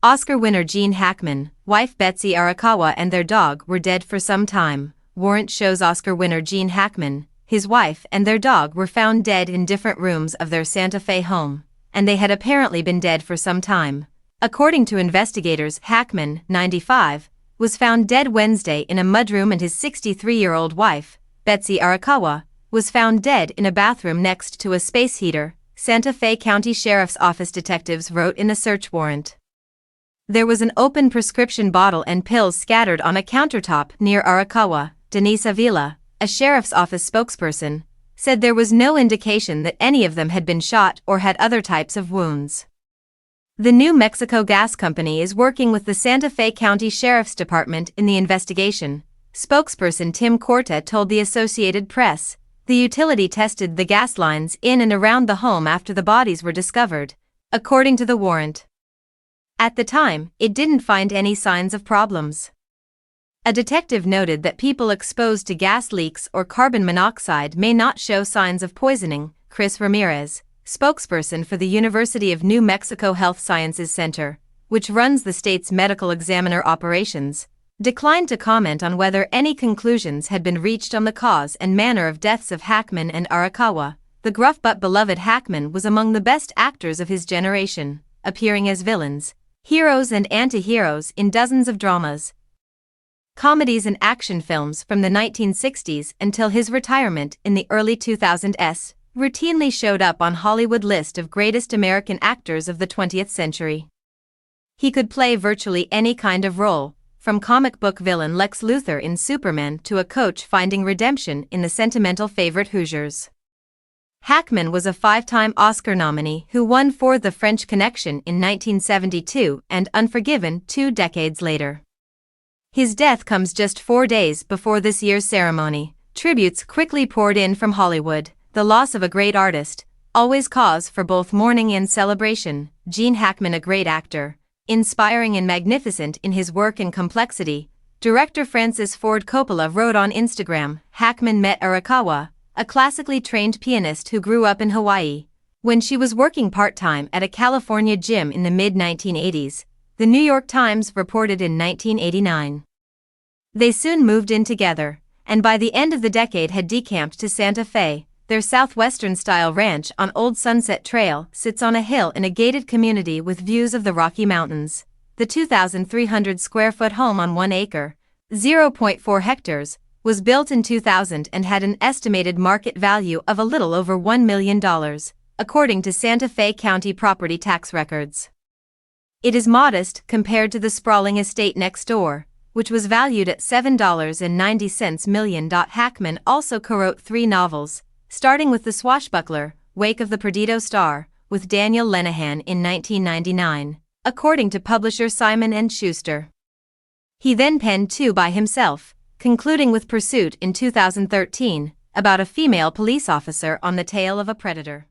Oscar winner Gene Hackman, wife Betsy Arakawa and their dog were dead for some time. Warrant shows Oscar winner Gene Hackman, his wife and their dog were found dead in different rooms of their Santa Fe home, and they had apparently been dead for some time. According to investigators, Hackman, 95, was found dead Wednesday in a mudroom and his 63-year-old wife, Betsy Arakawa, was found dead in a bathroom next to a space heater, Santa Fe County Sheriff's Office detectives wrote in a search warrant. There was an open prescription bottle and pills scattered on a countertop near Arakawa. Denise Avila, a sheriff's office spokesperson, said there was no indication that any of them had been shot or had other types of wounds. The New Mexico Gas Company is working with the Santa Fe County Sheriff's Department in the investigation, spokesperson Tim Corta told the Associated Press. The utility tested the gas lines in and around the home after the bodies were discovered, according to the warrant. At the time, it didn't find any signs of problems. A detective noted that people exposed to gas leaks or carbon monoxide may not show signs of poisoning. Chris Ramirez, spokesperson for the University of New Mexico Health Sciences Center, which runs the state's medical examiner operations, declined to comment on whether any conclusions had been reached on the cause and manner of deaths of Hackman and Arakawa. The gruff but beloved Hackman was among the best actors of his generation, appearing as villains, heroes and anti-heroes in dozens of dramas, comedies and action films from the 1960s until his retirement in the early 2000s, routinely showed up on Hollywood list of greatest American actors of the 20th century. He could play virtually any kind of role, from comic book villain Lex Luthor in Superman to a coach finding redemption in The Sentimental Favorite Hoosiers. Hackman was a 5-time Oscar nominee who won for The French Connection in 1972 and Unforgiven 2 decades later. His death comes just 4 days before this year's ceremony. Tributes quickly poured in from Hollywood. The loss of a great artist, always cause for both mourning and celebration. Gene Hackman, a great actor, inspiring and magnificent in his work and complexity, director Francis Ford Coppola wrote on Instagram. Hackman met Arakawa, a classically trained pianist who grew up in Hawaii, when she was working part-time at a California gym in the mid-1980s, the New York Times reported in 1989. They soon moved in together, and by the end of the decade had decamped to Santa Fe. Their southwestern-style ranch on Old Sunset Trail sits on a hill in a gated community with views of the Rocky Mountains. The 2,300-square-foot home on 1 acre, 0.4 hectares, was built in 2000 and had an estimated market value of a little over $1 million, according to Santa Fe County property tax records. It is modest compared to the sprawling estate next door, which was valued at $7.90 million. Hackman also co-wrote 3 novels, starting with The Swashbuckler, Wake of the Perdido Star, with Daniel Lenihan in 1999, according to publisher Simon & Schuster. He then penned 2 by himself, concluding with Pursuit in 2013, about a female police officer on the tail of a predator.